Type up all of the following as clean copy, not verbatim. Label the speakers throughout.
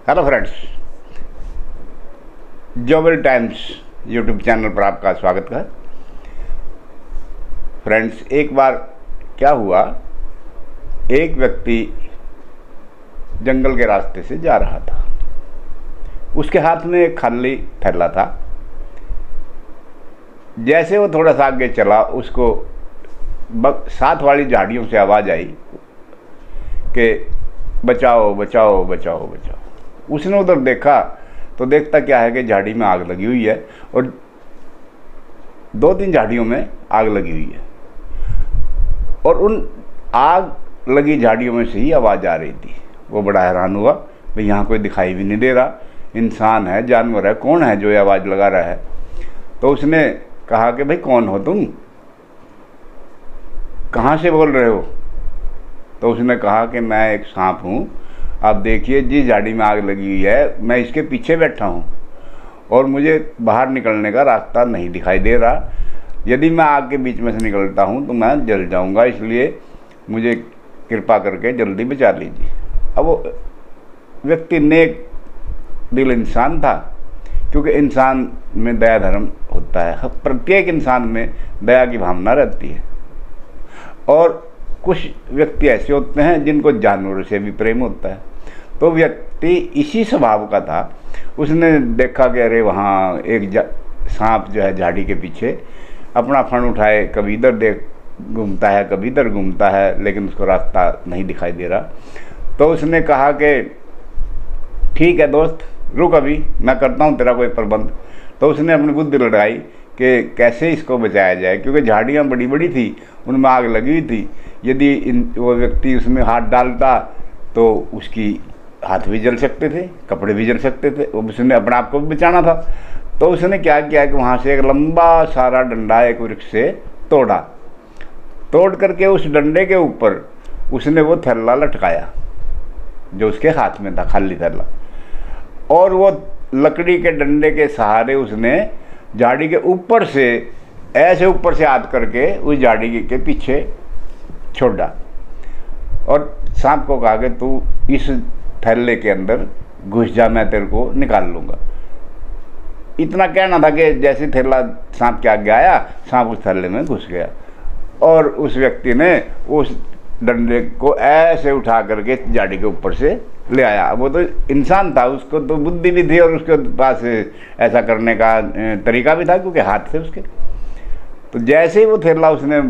Speaker 1: Hello friends, जोबल times YouTube channel पर आपका स्वागत है। फ्रेंड्स, एक बार क्या हुआ, एक व्यक्ति जंगल के रास्ते से जा रहा था। उसके हाथ में एक खाली थैला था। जैसे वो थोड़ा सा आगे चला, उसको साथ वाली झाड़ियों से आवाज़ आई कि बचाओ बचाओ बचाओ बचाओ। उसने उधर देखा तो देखता क्या है कि झाड़ी में आग लगी हुई है और 2-3 झाड़ियों में आग लगी हुई है और उन आग लगी झाड़ियों में से ही आवाज़ आ रही थी। वो बड़ा हैरान हुआ, भाई यहाँ कोई दिखाई भी नहीं दे रहा, इंसान है, जानवर है, कौन है जो ये आवाज़ लगा रहा है। तो उसने कहा कि भाई कौन हो तुम, कहाँ से बोल रहे हो। तो उसने कहा कि मैं एक सांप हूँ। आप देखिए, जिस झाड़ी में आग लगी हुई है मैं इसके पीछे बैठा हूँ और मुझे बाहर निकलने का रास्ता नहीं दिखाई दे रहा। यदि मैं आग के बीच में से निकलता हूँ तो मैं जल जाऊँगा, इसलिए मुझे कृपा करके जल्दी बचा लीजिए। अब वो व्यक्ति नेक दिल इंसान था, क्योंकि इंसान में दया धर्म होता है, प्रत्येक इंसान में दया की भावना रहती है। और कुछ व्यक्ति ऐसे होते हैं जिनको जानवरों से भी प्रेम होता है। तो व्यक्ति इसी स्वभाव का था। उसने देखा कि अरे वहाँ एक सांप जो है झाड़ी के पीछे अपना फन उठाए, कभी इधर देख घूमता है, कभी इधर घूमता है, लेकिन उसको रास्ता नहीं दिखाई दे रहा। तो उसने कहा कि ठीक है दोस्त, रुक, अभी मैं करता हूँ तेरा कोई प्रबंध। तो उसने अपनी बुद्धि लगाई कि कैसे इसको बचाया जाए, क्योंकि झाड़ियाँ बड़ी बड़ी थी, उनमें आग लगी हुई थी। यदि वो व्यक्ति उसमें हाथ डालता तो उसकी हाथ भी जल सकते थे, कपड़े भी जल सकते थे, उसने अपने आप को भी बचाना था। तो उसने क्या किया कि वहाँ से एक लंबा सारा डंडा एक वृक्ष से तोड़ करके उस डंडे के ऊपर उसने वो थैला लटकाया जो उसके हाथ में था, खाली थैला। और वो लकड़ी के डंडे के सहारे उसने झाड़ी के ऊपर से ऐसे ऊपर से हाथ करके उस झाड़ी के पीछे छोड़ा और सांप को कहा कि तू इस थैले के अंदर घुस जा, मैं तेरे को निकाल लूँगा। इतना कहना था कि जैसे थैला सांप के आगे आया, सांप उस थैले में घुस गया और उस व्यक्ति ने उस डंडे को ऐसे उठा करके झाड़ी के ऊपर से ले आया। वो तो इंसान था, उसको तो बुद्धि भी थी और उसके पास ऐसा करने का तरीका भी था, क्योंकि हाथ थे उसके। तो जैसे ही वो थैला उसने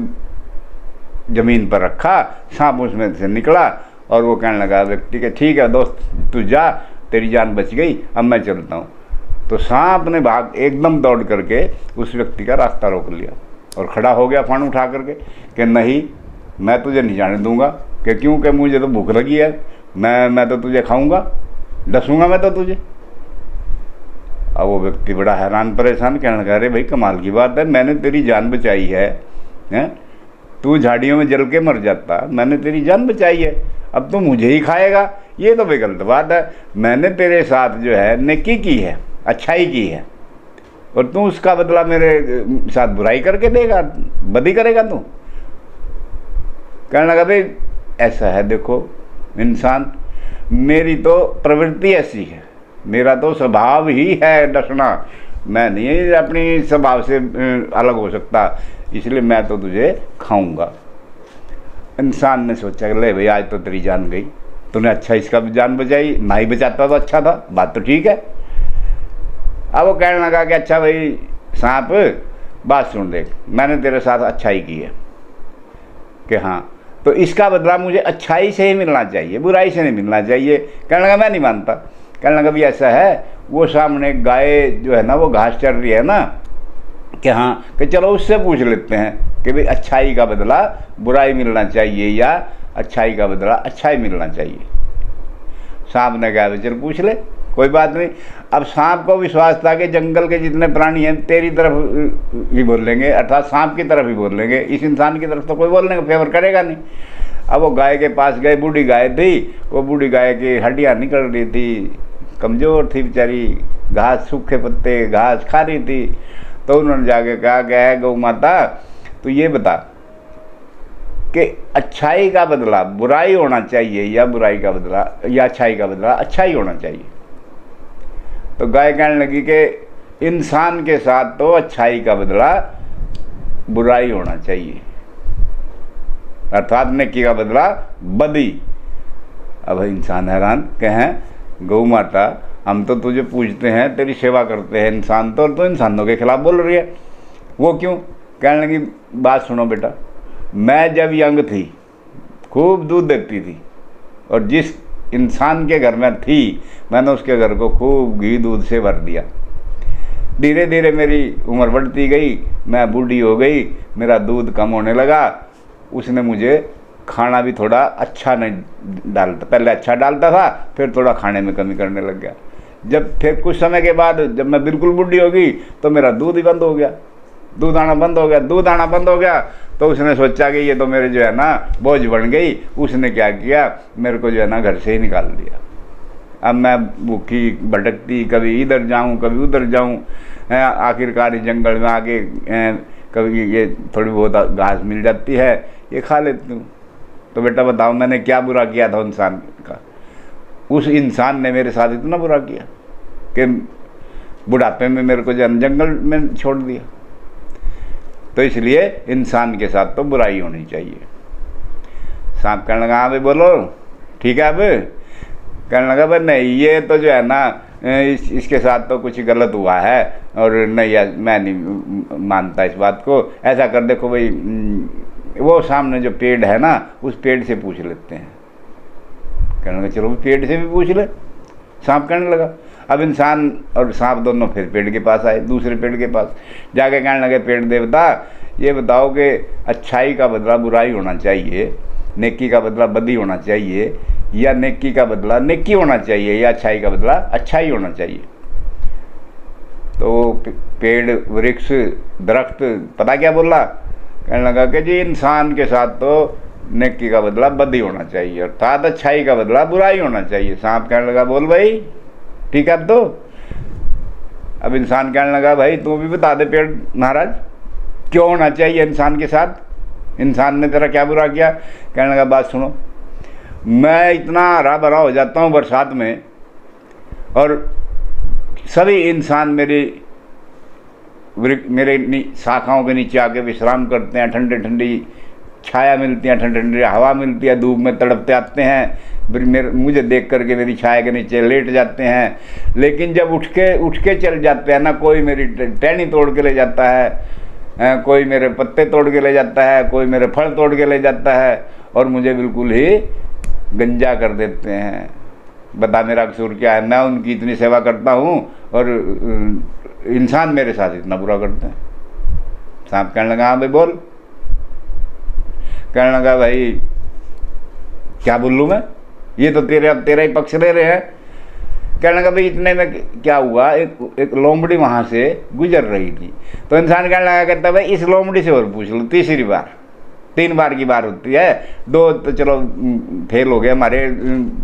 Speaker 1: ज़मीन पर रखा, सांप उसमें से निकला और वो कहने लगा व्यक्ति के ठीक है दोस्त, तू जा, तेरी जान बच गई, अब मैं चलता हूँ। तो सांप ने एकदम दौड़ करके उस व्यक्ति का रास्ता रोक लिया और खड़ा हो गया फण उठा करके कि नहीं, मैं तुझे नहीं जाने दूंगा, कि क्योंकि मुझे तो भूख लगी है, मैं तो तुझे खाऊंगा, डसूंगा मैं तो तुझे। अब वो व्यक्ति बड़ा हैरान परेशान, कहने लगा अरे भाई कमाल की बात है, मैंने तेरी जान बचाई है, तू झाड़ियों में जल के मर जाता, मैंने तेरी जान बचाई है, अब तो मुझे ही खाएगा, ये तो भाई गलत बात है। मैंने तेरे साथ जो है नेकी की है, अच्छाई की है, और तू उसका बदला मेरे साथ बुराई करके देगा, बदी करेगा तू। कहने लगा भाई ऐसा है, देखो इंसान, मेरी तो प्रवृत्ति ऐसी है, मेरा तो स्वभाव ही है डसना, मैं नहीं अपनी स्वभाव से अलग हो सकता, इसलिए मैं तो तुझे खाऊंगा। इंसान ने सोचा कि ले भाई आज तो तेरी जान गई, तूने अच्छा इसका भी जान बचाई, ना ही बचाता तो अच्छा था, बात तो ठीक है। अब वो कहने लगा कि अच्छा भाई सांप, बात सुन देख, मैंने तेरे साथ अच्छाई की है कि हाँ, तो इसका बदला मुझे अच्छाई से ही मिलना चाहिए, बुराई से नहीं मिलना चाहिए। कहने लगा मैं नहीं मानता। कहने लगा भी ऐसा है, वो सामने गाय जो है ना वो घास चर रही है ना, कि हाँ कि चलो उससे पूछ लेते हैं कि भाई अच्छाई का बदला बुराई मिलना चाहिए या अच्छाई का बदला अच्छाई मिलना चाहिए। सांप ने कहा चल पूछ ले, कोई बात नहीं। अब सांप को विश्वास था कि जंगल के जितने प्राणी हैं तेरी तरफ ही बोलेंगे, अर्थात सांप की तरफ ही बोलेंगे, इस इंसान की तरफ तो कोई बोलने का फेवर करेगा नहीं। अब वो गाय के पास गए, बूढ़ी गाय थी, वो बूढ़ी गाय की हड्डियाँ निकल रही थी, कमज़ोर थी बेचारी, घास सूखे पत्ते घास खा रही थी। तो उन्होंने जाके कहा कि गौ माता तो ये बता कि अच्छाई का बदला बुराई होना चाहिए या बुराई का बदला या अच्छाई का बदला अच्छाई होना चाहिए। तो गाय कहने लगी कि इंसान के साथ तो अच्छाई का बदला बुराई होना चाहिए, अर्थात नेकी का बदला बदी। अब इंसान हैरान, कहें गौ माता हम तो तुझे पूजते हैं, तेरी सेवा करते हैं इंसान तो इंसानों के खिलाफ बोल रही है, वो क्यों? कहने लगी बात सुनो बेटा, मैं जब यंग थी खूब दूध देती थी, और जिस इंसान के घर में थी मैंने उसके घर को खूब घी दूध से भर दिया। धीरे धीरे मेरी उम्र बढ़ती गई, मैं बूढ़ी हो गई, मेरा दूध कम होने लगा, उसने मुझे खाना भी थोड़ा अच्छा नहीं डालता, पहले अच्छा डालता था, फिर थोड़ा खाने में कमी करने लग गया। जब फिर कुछ समय के बाद जब मैं बिल्कुल बूढ़ी हो गई तो मेरा दूध ही बंद हो गया, दूध आना बंद हो गया। तो उसने सोचा कि ये तो मेरे जो है ना बोझ बन गई, उसने क्या किया, मेरे को जो है ना घर से ही निकाल दिया। अब मैं भूखी भटकती, कभी इधर जाऊं कभी उधर जाऊं, आखिरकार जंगल में आके कभी ये थोड़ी बहुत घास मिल जाती है, ये खा लेती हूँ। तो बेटा बताओ मैंने क्या बुरा किया था इंसान का? उस इंसान ने मेरे साथ इतना बुरा किया कि बुढ़ापे में मेरे को जंगल में छोड़ दिया। तो इसलिए इंसान के साथ तो बुराई होनी चाहिए। सांप कहने लगा हाँ भाई बोलो ठीक है। अब कहने लगा भाई नहीं, ये तो जो है ना इसके साथ तो कुछ गलत हुआ है, और नहीं मैं नहीं मानता इस बात को। ऐसा कर देखो भाई, वो सामने जो पेड़ है ना उस पेड़ से पूछ लेते हैं। कहने लगा चलो पेड़ से भी पूछ ले। सांप कहने लगा। अब इंसान और सांप दोनों फिर पेड़ के पास आए, दूसरे पेड़ के पास जाके कहने लगे पेड़ देवता ये बताओ कि अच्छाई का बदला बुराई होना चाहिए, नेकी का बदला बदी होना चाहिए, या नेकी का बदला नेकी होना चाहिए, या अच्छाई का बदला अच्छाई होना चाहिए? तो पेड़ वृक्ष दरख्त पता क्या बोला? कहने लगा कि जी इंसान के साथ तो नेकी का बदला बदी होना चाहिए, अर्थात अच्छाई का बदला बुराई होना चाहिए। सांप कहने लगा बोल भाई ठीक है। अब इंसान कहने लगा भाई तू भी बता दे पेड़ महाराज, क्यों होना चाहिए इंसान के साथ, इंसान ने तेरा क्या बुरा किया? कहने लगा बात सुनो, मैं इतना हरा भरा हो जाता हूँ बरसात में, और सभी इंसान मेरे शाखाओं के नीचे आके विश्राम करते हैं, ठंडी ठंडी छाया मिलती है, ठंडी ठंडी हवा मिलती है, धूप में तड़पते आते हैं, मुझे देख करके मेरी छाया के नीचे लेट जाते हैं। लेकिन जब उठ के चल जाते हैं ना, कोई मेरी टहनी तोड़ के ले जाता है, कोई मेरे पत्ते तोड़ के ले जाता है, कोई मेरे फल तोड़ के ले जाता है, और मुझे बिल्कुल ही गंजा कर देते हैं। बता मेरा कसूर क्या है? मैं उनकी इतनी सेवा करता हूँ और इंसान मेरे साथ इतना बुरा करते हैं। सांप कहने लगा हाँ भाई बोल। कहने लगा भाई क्या बोल लूँ मैं, ये तो तेरा ही पक्ष ले रहे हैं। कहने लगा भाई इतने में क्या हुआ, एक लोमड़ी वहाँ से गुजर रही थी, तो इंसान कहने लगा कहता भाई इस लोमड़ी से और पूछ लो तीसरी बार। 3 बार की बार होती है, 2 तो चलो फेल हो गए हमारे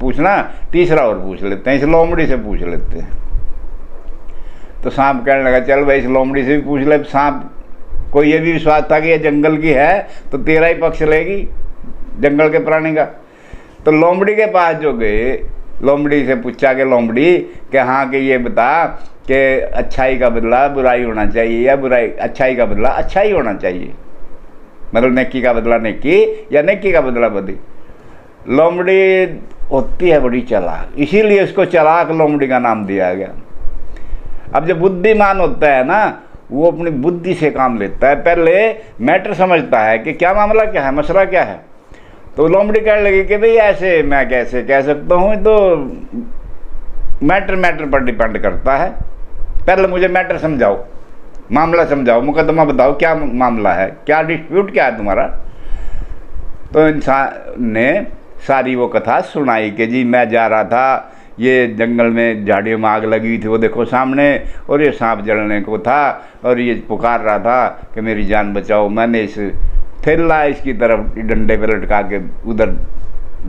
Speaker 1: पूछना, तीसरा और पूछ लेते हैं, इस लोमड़ी से पूछ लेते हैं। तो सांप कहने लगा चल भाई इस लोमड़ी से भी पूछ ले। सांप को ये भी विश्वास था कि ये जंगल की है तो तेरा ही पक्ष लेगी, जंगल के प्राणी का। तो लोमड़ी के पास जो गए, लोमड़ी से पूछा कि लोमड़ी कि हाँ कि ये बता कि अच्छाई का बदला बुराई होना चाहिए, या बुराई अच्छाई का बदला अच्छाई होना चाहिए, मतलब नेकी का बदला नेकी या नेकी का बदला बदी। लोमड़ी होती है बड़ी चालाक, इसीलिए इसको चालाक लोमड़ी का नाम दिया गया। अब जब बुद्धिमान होता है ना, वो अपनी बुद्धि से काम लेता है, पहले मैटर समझता है कि क्या मामला क्या है, मसला क्या है। तो लोमड़ी कहने लगी कि भाई ऐसे मैं कैसे कह सकता हूँ, तो मैटर पर डिपेंड करता है, पहले मुझे मैटर समझाओ, मामला समझाओ, मुकदमा बताओ क्या मामला है, क्या डिस्प्यूट क्या है तुम्हारा। तो इंसान ने सारी वो कथा सुनाई कि जी मैं जा रहा था, ये जंगल में झाड़ियों में आग लगी थी, वो देखो सामने, और ये सांप जलने को था, और ये पुकार रहा था कि मेरी जान बचाओ। मैंने इस थैला इसकी तरफ डंडे पे लटका के उधर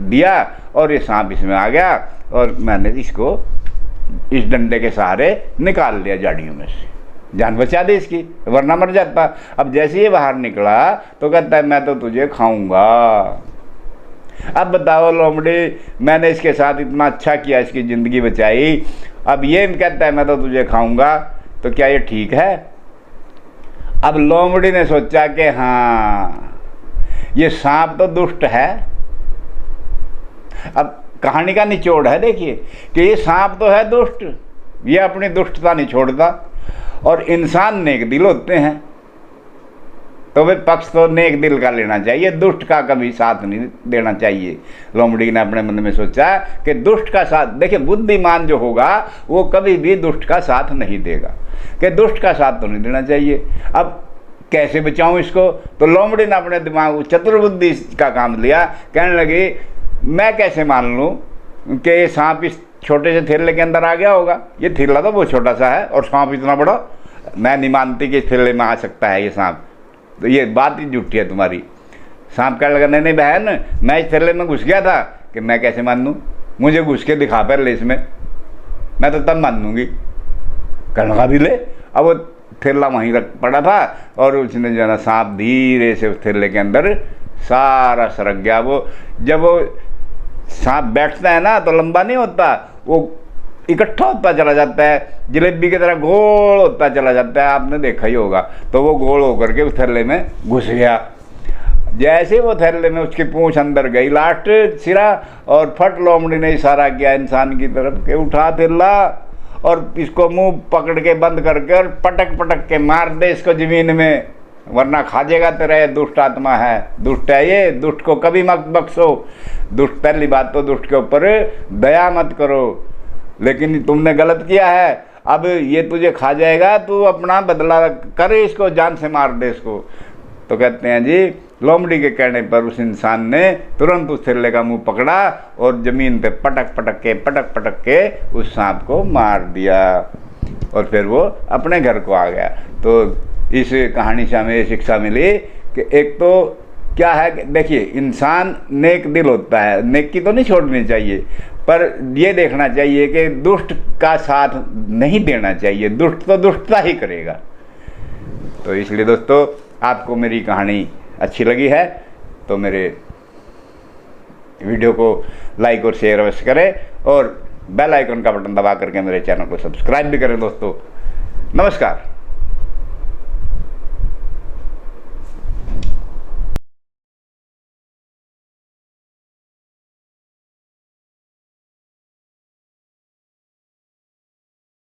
Speaker 1: दिया, और ये सांप इसमें आ गया, और मैंने इसको इस डंडे के सहारे निकाल लिया झाड़ियों में से, जान बचा दी इसकी, वरना मर जाता। अब जैसे ही बाहर निकला तो कहता है मैं तो तुझे खाऊंगा। अब बताओ लोमड़ी, मैंने इसके साथ इतना अच्छा किया, इसकी ज़िंदगी बचाई, अब ये कहता है मैं तो तुझे खाऊंगा, तो क्या ये ठीक है? अब लोमड़ी ने सोचा कि हाँ, ये सांप तो दुष्ट है। अब कहानी का निचोड़ है देखिए कि ये सांप तो है दुष्ट, ये अपनी दुष्टता नहीं छोड़ता, और इंसान नेक दिल होते हैं, तो वे पक्ष तो नेक दिल का लेना चाहिए, दुष्ट का कभी साथ नहीं देना चाहिए। लोमड़ी ने अपने मन में सोचा कि दुष्ट का साथ, देखिए बुद्धिमान जो होगा वो कभी भी दुष्ट का साथ नहीं देगा, कि दुष्ट का साथ तो नहीं देना चाहिए। अब कैसे बचाऊं इसको? तो लोमड़ी ने अपने दिमाग चतुर्बुद्धि का काम लिया, कहने लगी मैं कैसे मान लूँ कि ये सांप इस छोटे से थैले के अंदर आ गया होगा? ये थैला तो बहुत छोटा सा है और सांप इतना बड़ा, मैं नहीं मानती कि इस थैले में आ सकता है ये सांप, तो ये बात ही झूठी है तुम्हारी। सांप कहने लगा नहीं बहन, मैं इस थैले में घुस गया था कि मैं कैसे मान लूँ, मुझे घुस के दिखा पहले इसमें, मैं तो तब मान लूँगी। कहने लगा भी ले। अब वो थैला वहीं रख पड़ा था और उसने जो है ना सांप धीरे से उस थैले के अंदर सारा सरक गया। वो जब वो सांप बैठता है ना तो लंबा नहीं होता, वो इकट्ठा होता चला जाता है, जलेबी की तरह गोल होता चला जाता है, आपने देखा ही होगा। तो वो गोल होकर के उस थैले में घुस गया। जैसे वो थैले में उसकी पूंछ अंदर गई लास्ट सिरा, और फट लोमड़ी ने इशारा किया इंसान की तरफ के उठा थैला और इसको मुंह पकड़ के बंद करके और पटक पटक के मार दे इसको जमीन में, वरना खा जाएगा तेरा, ये दुष्ट आत्मा है, दुष्ट है ये, दुष्ट को कभी मत बख्शो। दुष्ट, पहली बात तो दुष्ट के ऊपर दया मत करो, लेकिन तुमने गलत किया है, अब ये तुझे खा जाएगा, तू अपना बदला कर, इसको जान से मार दे इसको। तो कहते हैं जी लोमड़ी के कहने पर उस इंसान ने तुरंत उस थैले का मुंह पकड़ा और ज़मीन पे पटक पटक के उस सांप को मार दिया, और फिर वो अपने घर को आ गया। तो इस कहानी से हमें शिक्षा मिली कि एक तो क्या है कि देखिए इंसान नेक दिल होता है, नेकी तो नहीं छोड़नी चाहिए, पर ये देखना चाहिए कि दुष्ट का साथ नहीं देना चाहिए, दुष्ट तो दुष्टता ही करेगा। तो इसलिए दोस्तों, आपको मेरी कहानी अच्छी लगी है तो मेरे वीडियो को लाइक और शेयर अवश्य करें, और बेल आइकन का बटन दबा करके मेरे चैनल को सब्सक्राइब भी करें दोस्तों। नमस्कार।